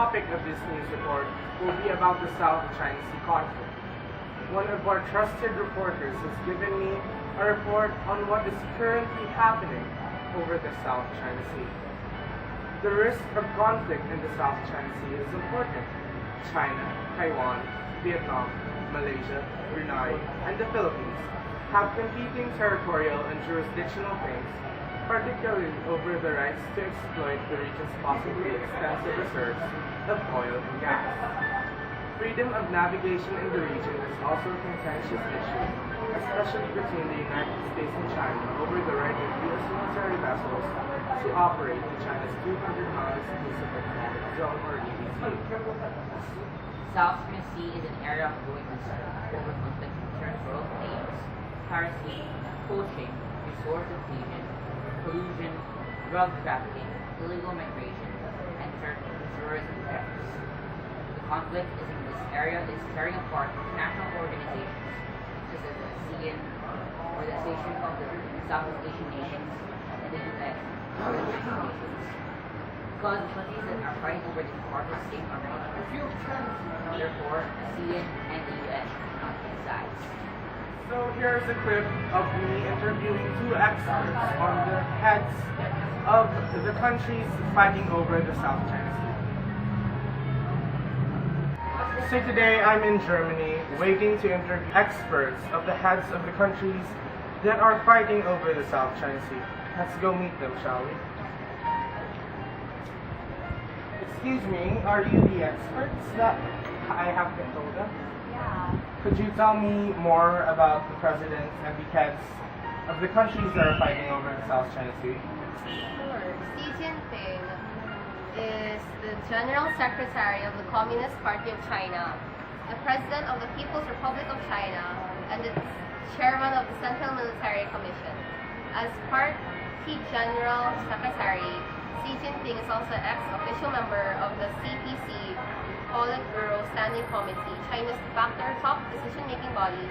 topic of this news report will be about the South China Sea conflict. One of our trusted reporters has given me a report on what is currently happening over the South China Sea. The risk of conflict in the South China Sea is important. China, Taiwan, Vietnam, Malaysia, Brunei, and the Philippines have competing territorial and jurisdictional claims, particularly over the rights to exploit the region's possibly extensive reserves of oil and gas. Freedom of navigation in the region is also a contentious issue, especially between the United States and China over the right of U.S. military vessels to operate in China's 200-mile exclusive economic zone, or EEZ. South China Sea is an area of growing concern over conflict in territorial claims, piracy, poaching, resource depletion, pollution, drug trafficking, illegal migration, and terrorism threats. The conflict in this area is tearing apart international organizations such as the ASEAN, Organization of the Southeast Asian Nations, and the UN, United Nations. Because the countries that are fighting over the part of the same arrangement. Therefore, ASEAN and the UN cannot take sides. So here's a clip of me interviewing two experts on the heads of the countries fighting over the South China Sea. So today I'm in Germany, waiting to interview experts of the heads of the countries that are fighting over the South China Sea. Let's go meet them, shall we? Excuse me, are you the experts that I have been told of? Yeah. Could you tell me more about the presidents and the heads of the countries that are fighting over the South China Sea? Sure. Xi Jinping is the General Secretary of the Communist Party of China, the President of the People's Republic of China, and the Chairman of the Central Military Commission. As Party General Secretary, Xi Jinping is also an ex-official member of the CPC Politburo Standing Committee, China's de facto top decision-making body,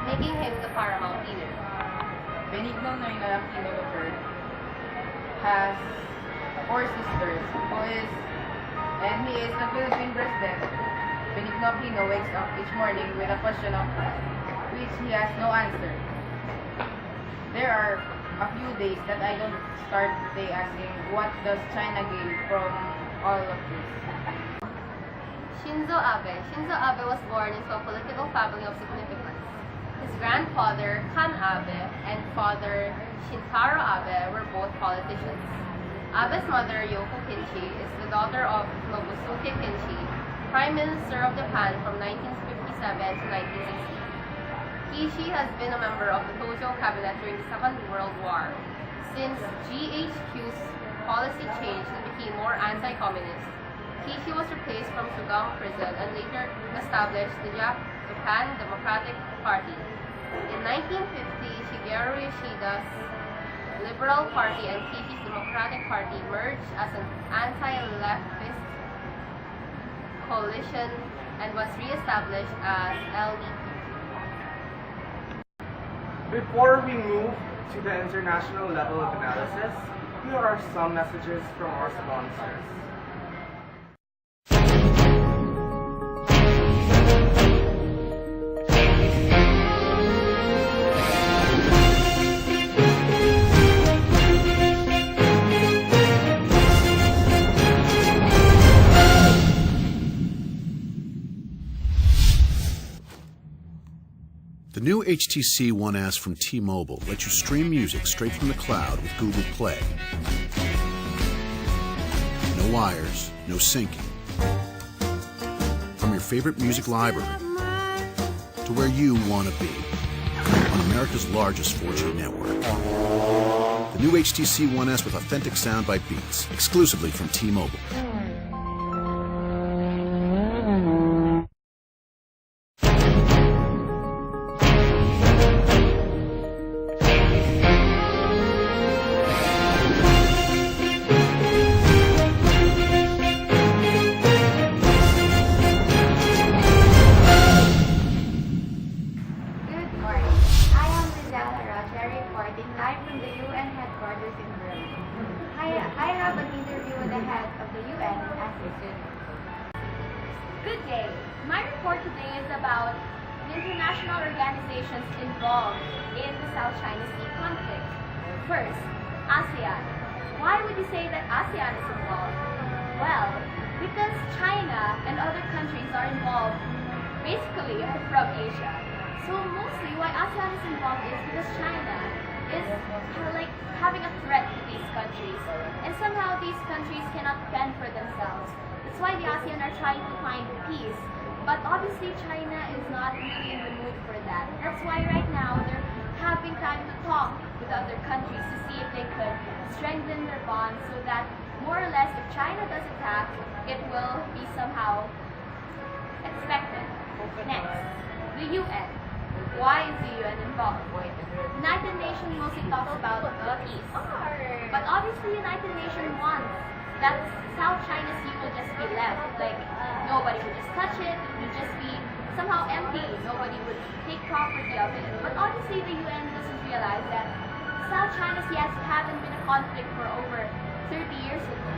making him the paramount leader. Benigno Noynoy Aquino III has 4 sisters, and he is the Philippine president. Benigno Aquino wakes up each morning with a question of which he has no answer. There are a few days that I don't start the day asking, what does China gain from all of this? Shinzo Abe. Shinzo Abe was born into a political family of significance. His grandfather, Han Abe, and father, Shintaro Abe, were both politicians. Abe's mother, Yoko Kinshi, is the daughter of Nobusuke Kinshi, Prime Minister of Japan from 1957 to 1960. Kishi has been a member of the Tojo cabinet during the Second World War. Since GHQ's policy changed and became more anti-communist, Kishi was replaced from Sugamo prison and later established the Japan Democratic Party. In 1950, Shigeru Yoshida's Liberal Party and Kishi's Democratic Party merged as an anti-leftist coalition and was re-established as LDP. Before we move to the international level of analysis, here are some messages from our sponsors. The new HTC One S from T-Mobile lets you stream music straight from the cloud with Google Play. No wires, no syncing. From your favorite music library to where you want to be on America's largest 4G network. The new HTC One S with authentic sound by Beats, exclusively from T-Mobile. I have an interview with the head of the UN as it soon. Good day. My report today is about the international organizations involved in the South China Sea conflict. First, ASEAN. Why would you say that ASEAN is involved? Well, because China and other countries are involved basically from Asia. So mostly why ASEAN is involved is because China is like having a threat to these countries. And somehow these countries cannot fend for themselves. That's why the ASEAN are trying to find peace. But obviously China is not really in the mood for that. That's why right now they're having time to talk with other countries to see if they could strengthen their bonds so that more or less if China does attack, it will be somehow expected. Next, the UN. Why is the UN involved? United Nations mostly talks about peace. But obviously United Nations wants that South China Sea will just be left. Like nobody would just touch it, it would just be somehow empty. Nobody would take property of it. But obviously the UN doesn't realize that South China Sea hasn't been a conflict for over 30 years ago.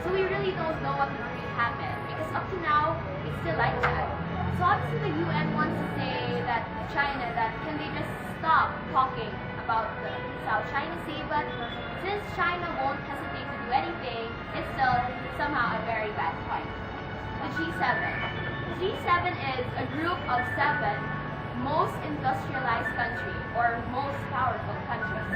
So we really don't know what will really happen because up to now it's still like that. So obviously the UN wants to say that China that can they just stop talking about the South China Sea, but since China won't hesitate to do anything, it's still somehow a very bad point. The G7. The G7 is a group of 7 most industrialized countries or most powerful countries.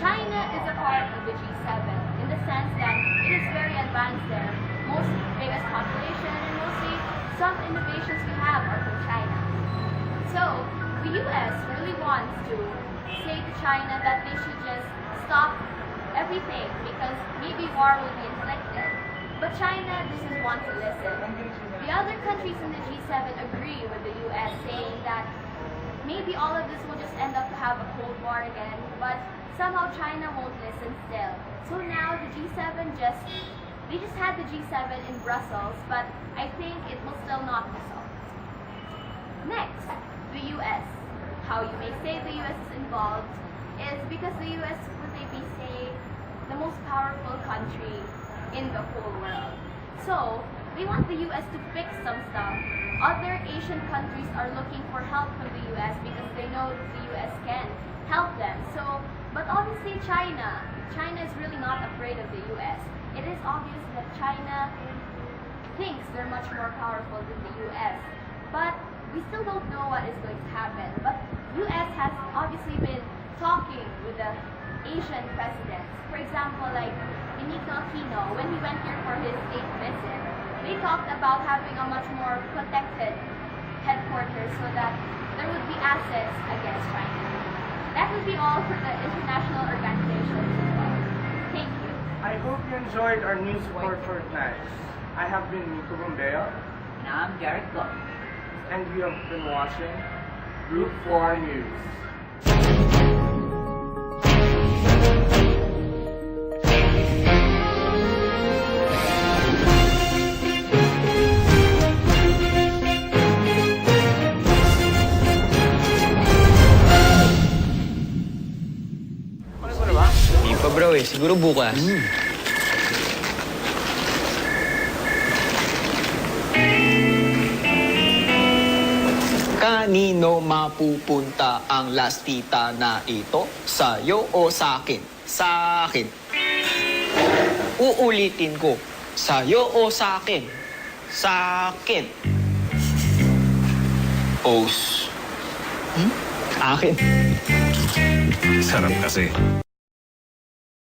China is a part of the G7 in the sense that it is very advanced there. Most biggest population and mostly some innovations we have are from China. So the US really wants to say to China that they should just stop everything because maybe war will be inflicted. But China doesn't want to listen. The other countries in the G7 agree with the US saying that maybe all of this will just end up to have a Cold War again, but somehow China won't listen still. So now the G7 they just had the G7 in Brussels, but I think it will still not result. Next, the US. How you may say the US is involved is because the US would be say the most powerful country in the whole world. So they want the US to fix some stuff. Other Asian countries are looking for help from the US because they know that the US can help them. So, but obviously China is really not afraid of the US. It is obvious that China thinks they're much more powerful than the US. But we still don't know what is going to happen. But US has obviously been talking with the Asian presidents. For example, like Benigno Aquino, when he went here for his state visit, they talked about having a much more protected headquarters so that there would be assets against China. That would be all for the international organizations as well. Thank you. I hope you enjoyed our news report for tonight. I have been Nico Bombeo, And I'm Derek Go. and you have been watching Group 4 News. Hindi pa bro siguro bukas. Kanino mapupunta ang lastita na ito? Sa'yo o sa akin? Sa akin. Uulitin ko. Sa'yo o sa akin? Sa akin. Akin. Sarap kasi.